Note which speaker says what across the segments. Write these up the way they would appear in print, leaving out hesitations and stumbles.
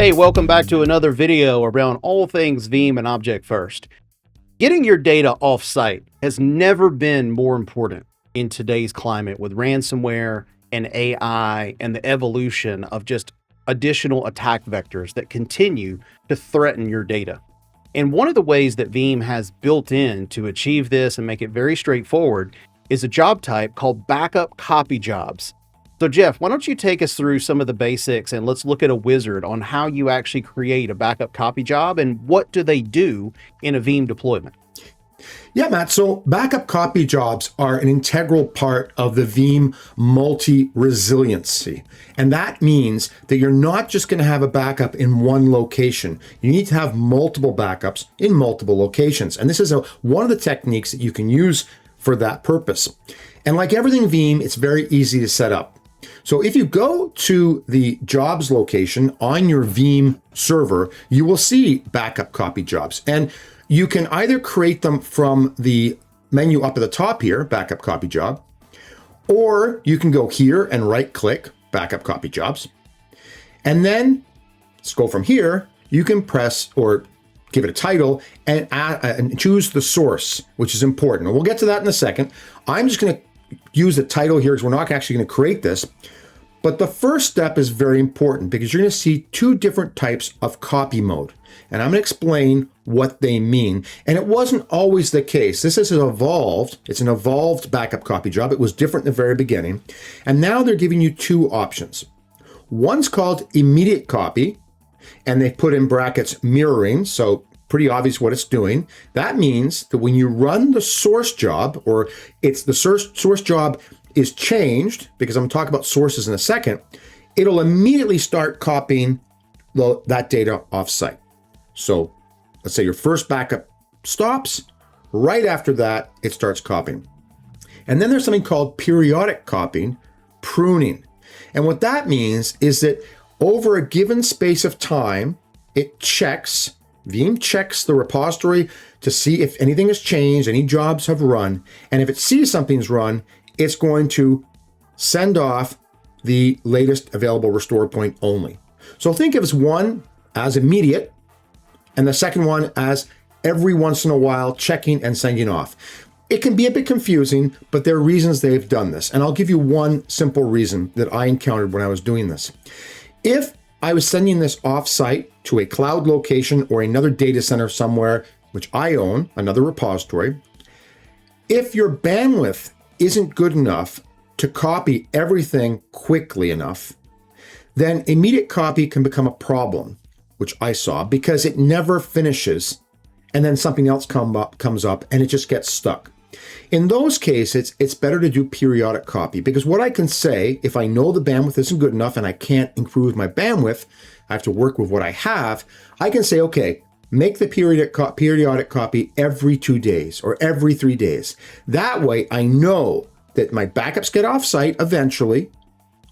Speaker 1: Hey, welcome back to another video around all things Veeam and Object First. Getting your data off-site has never been more important in today's climate with ransomware and AI and the evolution of just additional attack vectors that continue to threaten your data. And one of the ways that Veeam has built in to achieve this and make it very straightforward is a job type called Backup Copy Jobs. So Geoff, why don't you take us through some of the basics and let's look at a wizard on how you actually create a backup copy job and what do they do in a Veeam deployment?
Speaker 2: Yeah, Matt. So backup copy jobs are an integral part of the Veeam multi-resiliency. And that means that you're not just going to have a backup in one location. You need to have multiple backups in multiple locations. And this is one of the techniques that you can use for that purpose. And like everything Veeam, it's very easy to set up. So if you go to the jobs location on your Veeam server, you will see backup copy jobs. And you can either create them from the menu up at the top here, backup copy job, or you can go here and right click backup copy jobs. And then let's go from here, you can press or give it a title and choose the source, which is important. And we'll get to that in a second. I'm just going to use the title here because we're not actually going to create this. But the first step is very important because you're going to see two different types of copy mode. And I'm going to explain what they mean. And it wasn't always the case. This has evolved. It's an evolved backup copy job. It was different in the very beginning. And now they're giving you two options. One's called immediate copy, and they put in brackets mirroring. So pretty obvious what it's doing. That means that when you run the source job, or it's the source job is changed, because I'm going to talk about sources in a second, it'll immediately start copying that data offsite. So let's say your first backup stops, right after that, it starts copying. And then there's something called periodic copying, pruning. And what that means is that over a given space of time, Veeam checks the repository to see if anything has changed, any jobs have run, and if it sees something's run, it's going to send off the latest available restore point only. So think of one as immediate, and the second one as every once in a while checking and sending off. It can be a bit confusing, but there are reasons they've done this. And I'll give you one simple reason that I encountered when I was doing this. If I was sending this offsite to a cloud location or another data center somewhere, which I own, another repository, if your bandwidth isn't good enough to copy everything quickly enough, then immediate copy can become a problem, which I saw, because it never finishes and then something else comes up and it just gets stuck. In those cases, it's better to do periodic copy, because what I can say, if I know the bandwidth isn't good enough and I can't improve my bandwidth, I have to work with what I have, I can say, okay, make the periodic copy every 2 days or every 3 days. That way I know that my backups get offsite eventually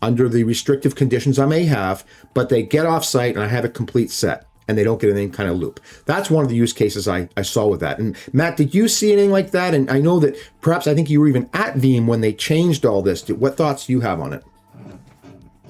Speaker 2: under the restrictive conditions I may have, but they get offsite and I have a complete set and they don't get in any kind of loop. That's one of the use cases I saw with that. And Matt, did you see anything like that? And I know that perhaps I think you were even at Veeam when they changed all this. What thoughts do you have on it?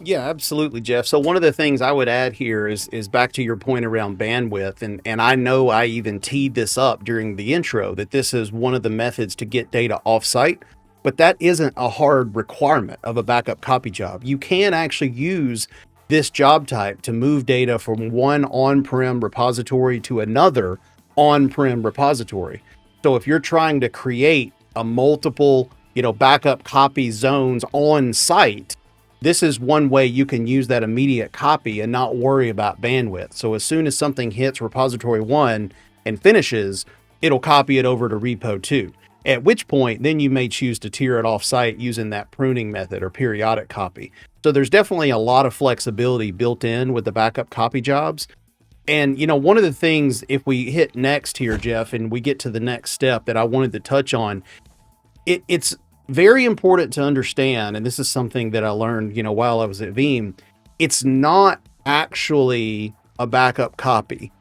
Speaker 1: Yeah, absolutely, Geoff. So one of the things I would add here is back to your point around bandwidth. And I know I even teed this up during the intro that this is one of the methods to get data offsite, but that isn't a hard requirement of a backup copy job. You can actually use this job type to move data from one on-prem repository to another on-prem repository. So if you're trying to create a multiple, backup copy zones on site, this is one way you can use that immediate copy and not worry about bandwidth. So as soon as something hits repository 1 and finishes, it'll copy it over to repo 2. At which point, then you may choose to tier it off-site using that pruning method or periodic copy. So there's definitely a lot of flexibility built in with the backup copy jobs. And, one of the things, if we hit next here, Geoff, and we get to the next step that I wanted to touch on, it's very important to understand, and this is something that I learned, while I was at Veeam, it's not actually a backup copy.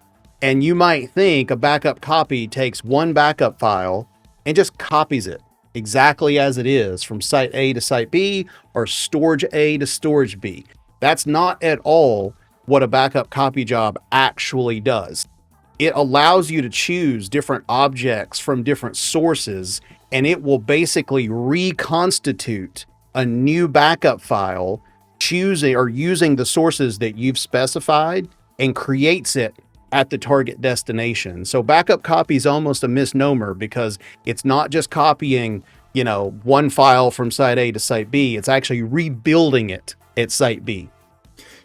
Speaker 1: And you might think a backup copy takes one backup file and just copies it exactly as it is from site A to site B or storage A to storage B. That's not at all what a backup copy job actually does. It allows you to choose different objects from different sources, and it will basically reconstitute a new backup file, choosing or using the sources that you've specified, and creates it at the target destination. So backup copy is almost a misnomer because it's not just copying, one file from site A to site B. It's actually rebuilding it at site B.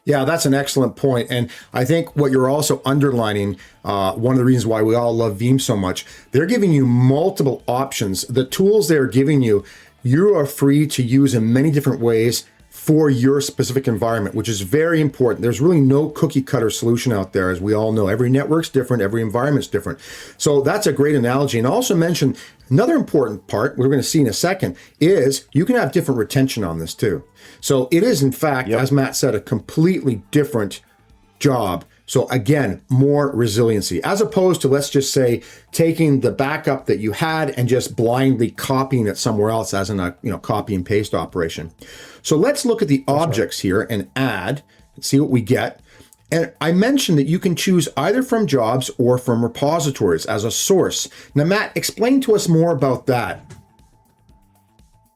Speaker 2: Yeah, that's an excellent point. And I think what you're also underlining, one of the reasons why we all love Veeam so much, they're giving you multiple options. The tools they're giving you, you are free to use in many different ways for your specific environment, which is very important. There's really no cookie cutter solution out there, as we all know. Every network's different, every environment's different. So that's a great analogy. And also mention another important part we're going to see in a second is you can have different retention on this too. So it is, in fact, as Matt said, a completely different job. So again, more resiliency, as opposed to, let's just say, taking the backup that you had and just blindly copying it somewhere else as in a copy and paste operation. So let's look at the objects here and add, and see what we get. And I mentioned that you can choose either from jobs or from repositories as a source. Now, Matt, explain to us more about that.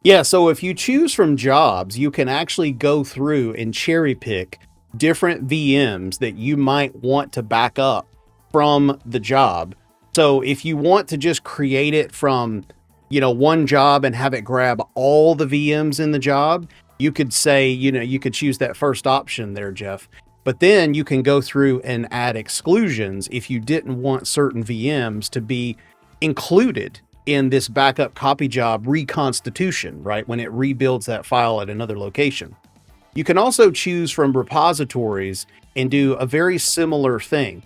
Speaker 1: Yeah, so if you choose from jobs, you can actually go through and cherry pick different VMs that you might want to back up from the job. So if you want to just create it from, one job and have it grab all the VMs in the job, you could say, you could choose that first option there, Geoff. But then you can go through and add exclusions if you didn't want certain VMs to be included in this backup copy job reconstitution, right? When it rebuilds that file at another location. You can also choose from repositories and do a very similar thing.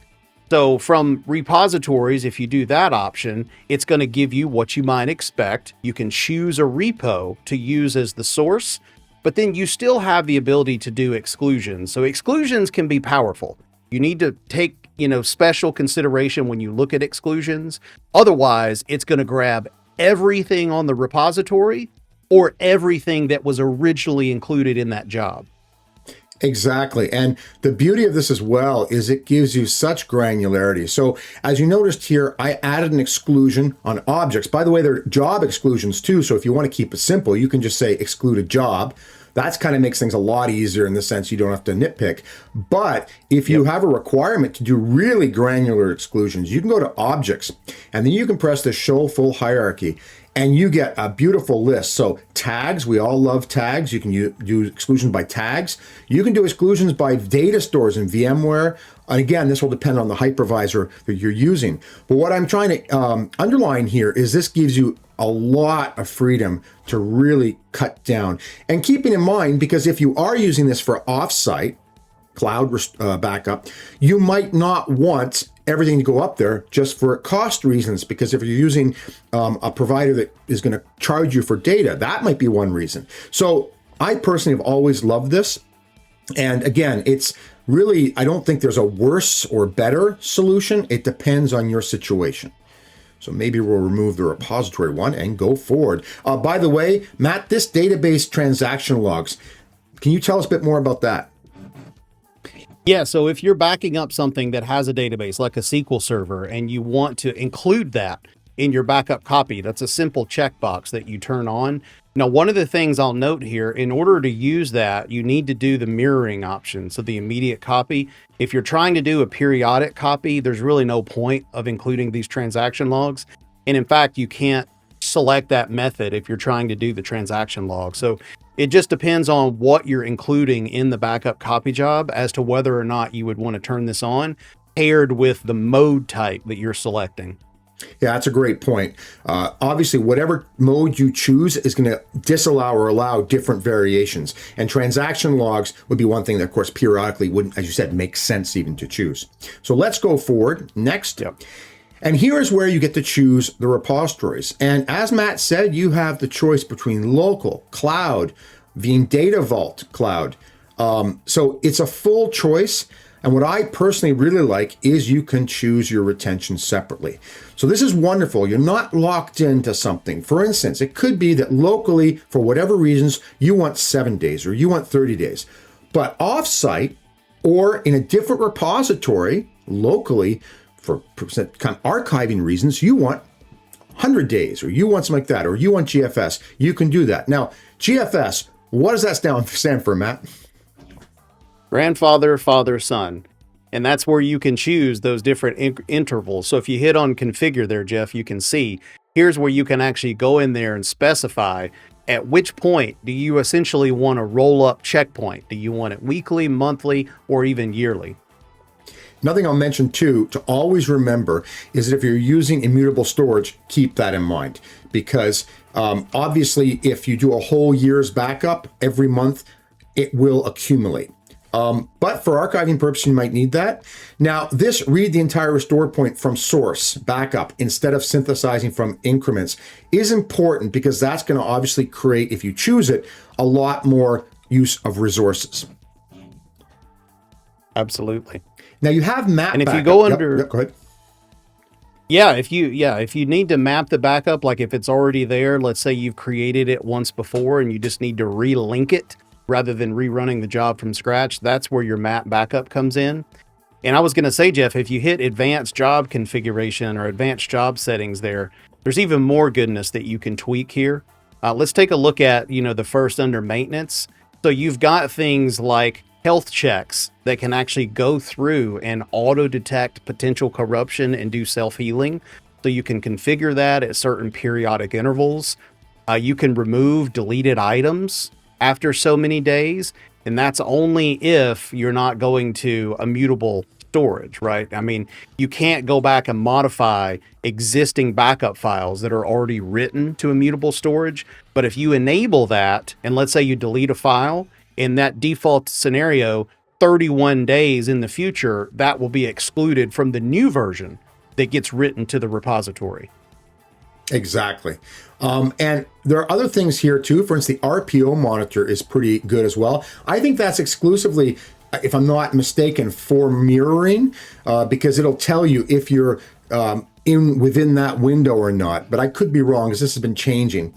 Speaker 1: So from repositories, if you do that option, it's going to give you what you might expect. You can choose a repo to use as the source, but then you still have the ability to do exclusions. So exclusions can be powerful. You need to take, special consideration when you look at exclusions. Otherwise, it's going to grab everything on the repository or everything that was originally included in that job.
Speaker 2: Exactly. And the beauty of this as well is it gives you such granularity. So as you noticed here, I added an exclusion on objects. By the way, they're job exclusions too. So if you want to keep it simple, you can just say exclude a job. That's kind of makes things a lot easier in the sense you don't have to nitpick. But if you have a requirement to do really granular exclusions, you can go to objects and then you can press the show full hierarchy and you get a beautiful list. So tags, we all love tags. You can do exclusions by tags. You can do exclusions by data stores in VMware. And again, this will depend on the hypervisor that you're using. But what I'm trying to underline here is this gives you a lot of freedom to really cut down. And keeping in mind, because if you are using this for offsite cloud backup, you might not want everything to go up there just for cost reasons, because if you're using a provider that is going to charge you for data, that might be one reason. So I personally have always loved this. And again, it's really, I don't think there's a worse or better solution. It depends on your situation. So maybe we'll remove the repository one and go forward. By the way, Matt, this database transaction logs, can you tell us a bit more about that?
Speaker 1: Yeah, so if you're backing up something that has a database like a SQL server and you want to include that in your backup copy, that's a simple checkbox that you turn on. Now, one of the things I'll note here, in order to use that, you need to do the mirroring option, so the immediate copy. If you're trying to do a periodic copy, there's really no point of including these transaction logs. And in fact, you can't select that method if you're trying to do the transaction log. So it just depends on what you're including in the backup copy job as to whether or not you would want to turn this on, paired with the mode type that you're selecting.
Speaker 2: Yeah, that's a great point. Obviously, whatever mode you choose is going to disallow or allow different variations. And transaction logs would be one thing that, of course, periodically wouldn't, as you said, make sense even to choose. So let's go forward. Next.
Speaker 1: Yep.
Speaker 2: And here is where you get to choose the repositories. And as Matt said, you have the choice between local, cloud, Veeam Data Vault Cloud. So it's a full choice. And what I personally really like is you can choose your retention separately. So this is wonderful. You're not locked into something. For instance, it could be that locally, for whatever reasons, you want 7 days or you want 30 days. But offsite, or in a different repository locally for kind of archiving reasons, you want 100 days, or you want something like that, or you want GFS, you can do that. Now, GFS, what does that stand for, Matt?
Speaker 1: Grandfather, father, son. And that's where you can choose those different intervals. So if you hit on configure there, Geoff, you can see here's where you can actually go in there and specify at which point do you essentially want a roll up checkpoint. Do you want it weekly, monthly, or even yearly?
Speaker 2: Another thing I'll mention too, to always remember, is that if you're using immutable storage, keep that in mind. Because obviously, if you do a whole year's backup every month, it will accumulate. But for archiving purposes, you might need that. Now, this read the entire restore point from source backup instead of synthesizing from increments is important, because that's going to obviously create, if you choose it, a lot more use of resources.
Speaker 1: Absolutely.
Speaker 2: Now you have map
Speaker 1: and if
Speaker 2: backup.
Speaker 1: You go under,
Speaker 2: yep, go ahead.
Speaker 1: If you need to map the backup, like if it's already there, let's say you've created it once before and you just need to relink it rather than rerunning the job from scratch, that's where your map backup comes in. And I was going to say, Geoff, if you hit advanced job configuration or advanced job settings there's even more goodness that you can tweak here. Let's take a look at, the first under maintenance. So you've got things like health checks that can actually go through and auto detect potential corruption and do self-healing. So you can configure that at certain periodic intervals. You can remove deleted items after so many days. And that's only if you're not going to immutable storage, right? I mean, you can't go back and modify existing backup files that are already written to immutable storage. But if you enable that, and let's say you delete a file, in that default scenario, 31 days in the future, that will be excluded from the new version that gets written to the repository.
Speaker 2: Exactly. And there are other things here too. For instance, the RPO monitor is pretty good as well. I think that's exclusively, if I'm not mistaken, for mirroring, because it'll tell you if you're within that window or not. But I could be wrong, because this has been changing.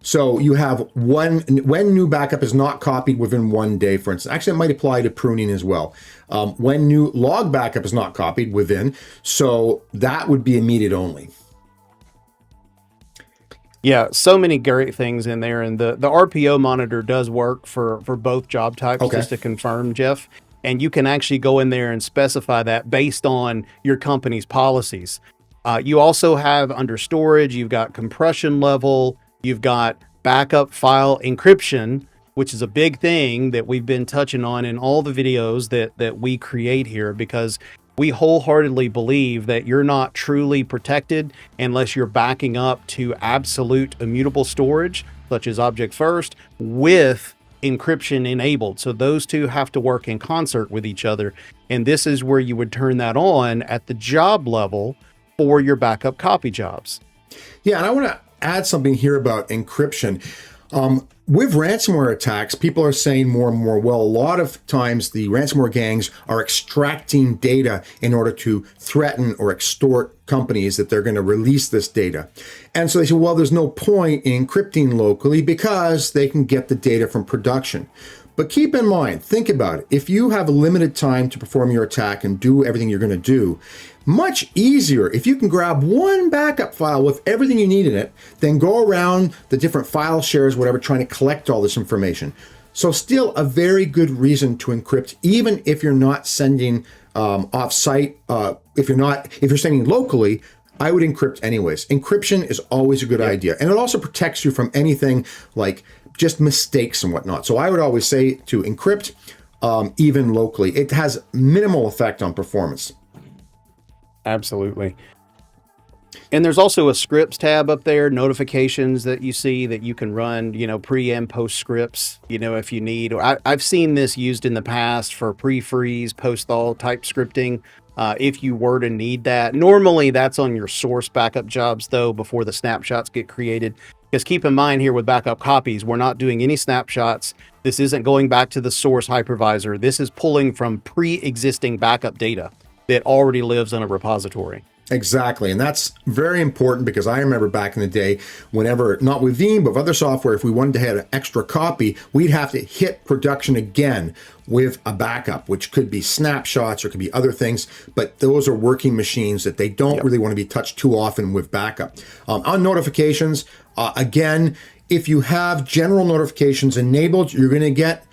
Speaker 2: So you have when new backup is not copied within 1 day, for instance. Actually, it might apply to pruning as well. When new log backup is not copied within, so that would be immediate only.
Speaker 1: Yeah, so many great things in there. And the RPO monitor does work for both job types,
Speaker 2: okay.
Speaker 1: Just to confirm, Geoff. And you can actually go in there and specify that based on your company's policies. You also have under storage, you've got compression level, you've got backup file encryption, which is a big thing that we've been touching on in all the videos that we create here, because we wholeheartedly believe that you're not truly protected unless you're backing up to absolute immutable storage, such as Object First, with encryption enabled. So those two have to work in concert with each other. And this is where you would turn that on at the job level for your backup copy jobs.
Speaker 2: Yeah, and I want to add something here about encryption. With ransomware attacks, people are saying more and more, well, a lot of times the ransomware gangs are extracting data in order to threaten or extort companies that they're going to release this data. And so they say, well, there's no point in encrypting locally because they can get the data from production. But keep in mind, think about it. If you have a limited time to perform your attack and do everything you're going to do, much easier if you can grab one backup file with everything you need in it, then go around the different file shares, whatever, trying to collect all this information. So still a very good reason to encrypt, even if you're not sending off-site. If you're sending locally, I would encrypt anyways. Encryption is always a good idea. And it also protects you from anything like just mistakes and whatnot. So I would always say to encrypt even locally. It has minimal effect on performance.
Speaker 1: Absolutely. And there's also a scripts tab up there, notifications that you see that you can run, pre and post scripts, if you need. I've seen this used in the past for pre-freeze, post-thaw type scripting. If you were to need that. Normally that's on your source backup jobs though, before the snapshots get created. Because keep in mind here with backup copies, we're not doing any snapshots. This isn't going back to the source hypervisor. This is pulling from pre-existing backup data that already lives in a repository.
Speaker 2: Exactly. And that's very important because I remember back in the day, whenever, not with Veeam, but with other software, if we wanted to have an extra copy, we'd have to hit production again with a backup, which could be snapshots or could be other things. But those are working machines that they don't really want to be touched too often with backup. On notifications, again, if you have general notifications enabled, you're going to get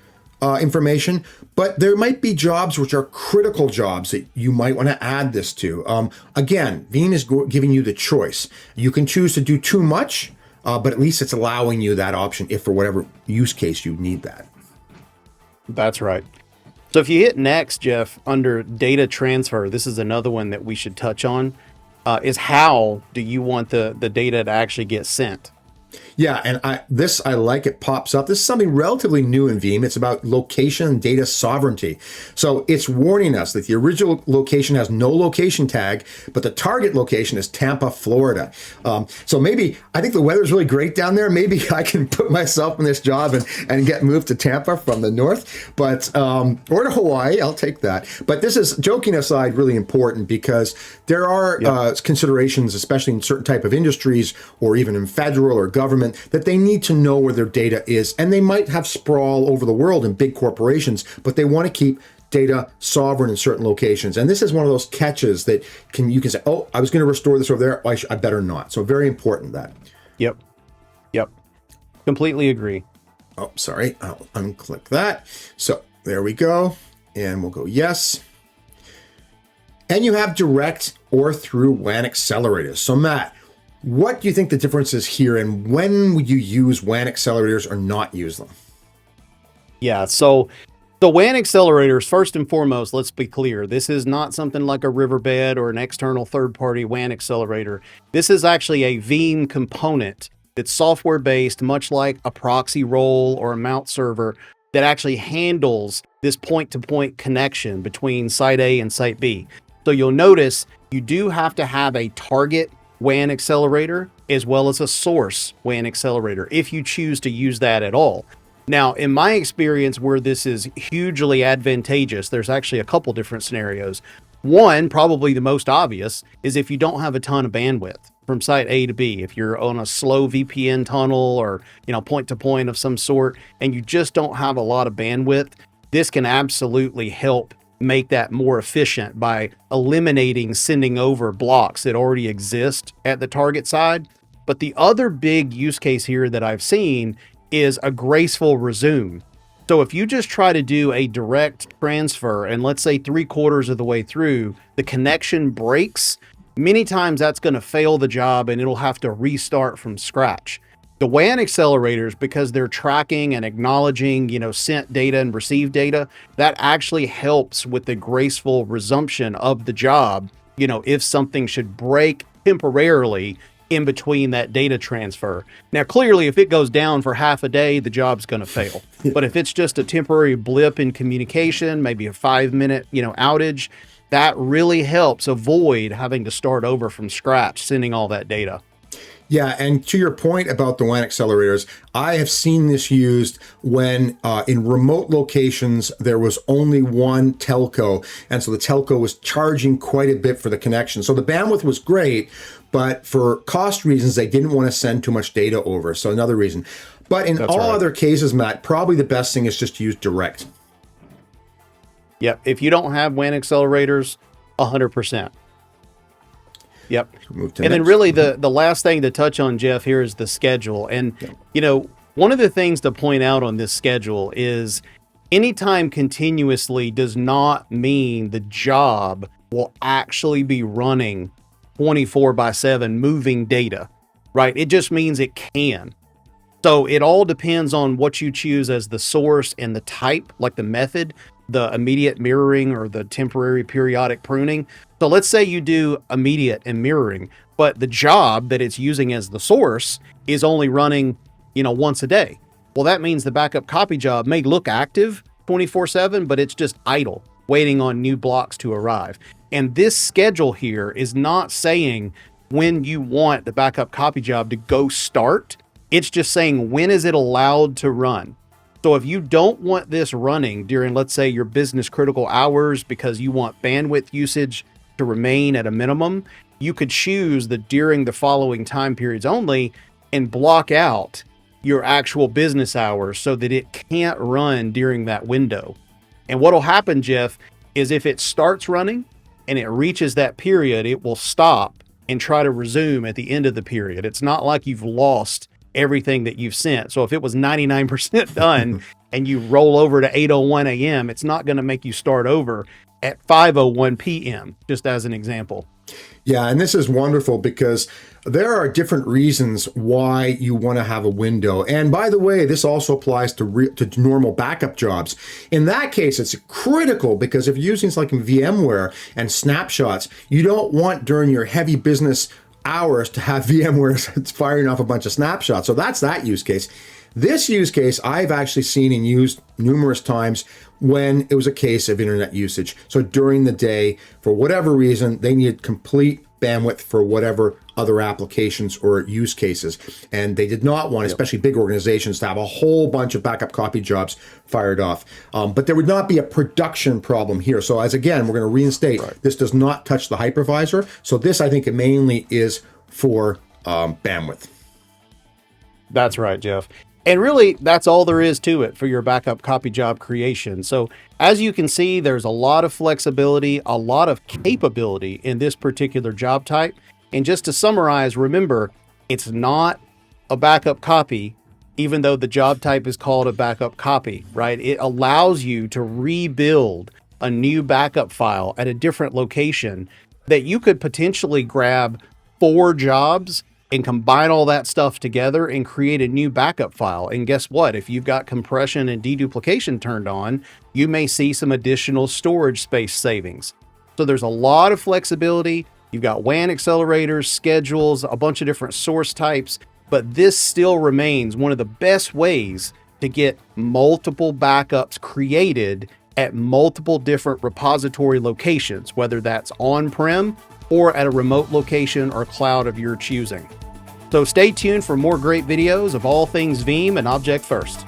Speaker 2: information, but there might be jobs which are critical jobs that you might want to add this to. Again, Veeam is giving you the choice. You can choose to do too much, but at least it's allowing you that option if for whatever use case you need that.
Speaker 1: That's right. So if you hit next, Geoff, under data transfer, this is another one that we should touch on, is how do you want the data to actually get sent?
Speaker 2: Yeah, and I like it pops up. This is something relatively new in Veeam. It's about location and data sovereignty. So it's warning us that the original location has no location tag, but the target location is Tampa, Florida. So maybe, I think the weather's really great down there. Maybe I can put myself in this job and get moved to Tampa from the north, but or to Hawaii. I'll take that. But this is, joking aside, really important because there are considerations, especially in certain type of industries or even in federal or government, that they need to know where their data is. And they might have sprawl over the world in big corporations, but they want to keep data sovereign in certain locations. And this is one of those catches that you can say, oh, I was going to restore this over there. I better not. So very important that.
Speaker 1: Yep. Completely agree.
Speaker 2: Oh, sorry. I'll unclick that. So there we go. And we'll go yes. And you have direct or through WAN accelerators. So Matt, what do you think the difference is here, and when would you use WAN accelerators or not use them?
Speaker 1: Yeah, so the WAN accelerators, first and foremost, let's be clear, this is not something like a Riverbed or an external third-party WAN accelerator. This is actually a Veeam component that's software-based, much like a proxy role or a mount server that actually handles this point-to-point connection between site A and site B. So you'll notice you do have to have a target WAN accelerator as well as a source WAN accelerator if you choose to use that at all. Now, in my experience where this is hugely advantageous, there's actually a couple different scenarios. One, probably the most obvious, is if you don't have a ton of bandwidth from site A to B. If you're on a slow VPN tunnel or, point to point of some sort, and you just don't have a lot of bandwidth, this can absolutely help make that more efficient by eliminating sending over blocks that already exist at the target side. But the other big use case here that I've seen is a graceful resume. So if you just try to do a direct transfer and let's say 3/4 of the way through, the connection breaks, many times that's going to fail the job and it'll have to restart from scratch. The WAN accelerators, because they're tracking and acknowledging, sent data and received data, that actually helps with the graceful resumption of the job, if something should break temporarily in between that data transfer. Now, clearly, if it goes down for half a day, the job's going to fail. But if it's just a temporary blip in communication, maybe a 5-minute, outage, that really helps avoid having to start over from scratch, sending all that data.
Speaker 2: Yeah, and to your point about the WAN accelerators, I have seen this used when in remote locations there was only one telco, and so the telco was charging quite a bit for the connection. So the bandwidth was great, but for cost reasons, they didn't want to send too much data over. So another reason. But in all other cases, Matt, probably the best thing is just to use direct.
Speaker 1: Yep, if you don't have WAN accelerators, 100%. Yep. And then really the last thing to touch on, Geoff, here is the schedule. And, one of the things to point out on this schedule is anytime continuously does not mean the job will actually be running 24/7 moving data, right? It just means it can. So it all depends on what you choose as the source and the type, like the method, the immediate mirroring or the temporary periodic pruning. So let's say you do immediate and mirroring, but the job that it's using as the source is only running, once a day. Well, that means the backup copy job may look active 24/7, but it's just idle, waiting on new blocks to arrive. And this schedule here is not saying when you want the backup copy job to go start. It's just saying when is it allowed to run. So if you don't want this running during, let's say, your business critical hours because you want bandwidth usage to remain at a minimum, you could choose the during the following time periods only and block out your actual business hours so that it can't run during that window. And what'll happen, Geoff, is if it starts running and it reaches that period, it will stop and try to resume at the end of the period. It's not like you've lost everything that you've sent. So if it was 99% done and you roll over to 8:01 a.m., it's not going to make you start over at 5:01 p.m., just as an example.
Speaker 2: Yeah, and this is wonderful because there are different reasons why you want to have a window. And by the way, this also applies to normal backup jobs. In that case, it's critical because if you're using something like VMware and snapshots, you don't want during your heavy business hours to have VMware firing off a bunch of snapshots. So that's that use case. This use case I've actually seen and used numerous times when it was a case of internet usage. So during the day, for whatever reason, they needed complete bandwidth for whatever other applications or use cases. And they did not want, especially big organizations, to have a whole bunch of backup copy jobs fired off. But there would not be a production problem here. So as again, we're going to reinstate, this does not touch the hypervisor. So this, I think, it mainly is for bandwidth.
Speaker 1: That's right, Geoff. And really, that's all there is to it for your backup copy job creation. So as you can see, there's a lot of flexibility, a lot of capability in this particular job type. And just to summarize, remember, it's not a backup copy, even though the job type is called a backup copy, right? It allows you to rebuild a new backup file at a different location that you could potentially grab 4 jobs and combine all that stuff together and create a new backup file. And guess what? If you've got compression and deduplication turned on, you may see some additional storage space savings. So there's a lot of flexibility. You've got WAN accelerators, schedules, a bunch of different source types, but this still remains one of the best ways to get multiple backups created at multiple different repository locations, whether that's on-prem or at a remote location or cloud of your choosing. So stay tuned for more great videos of all things Veeam and Object First.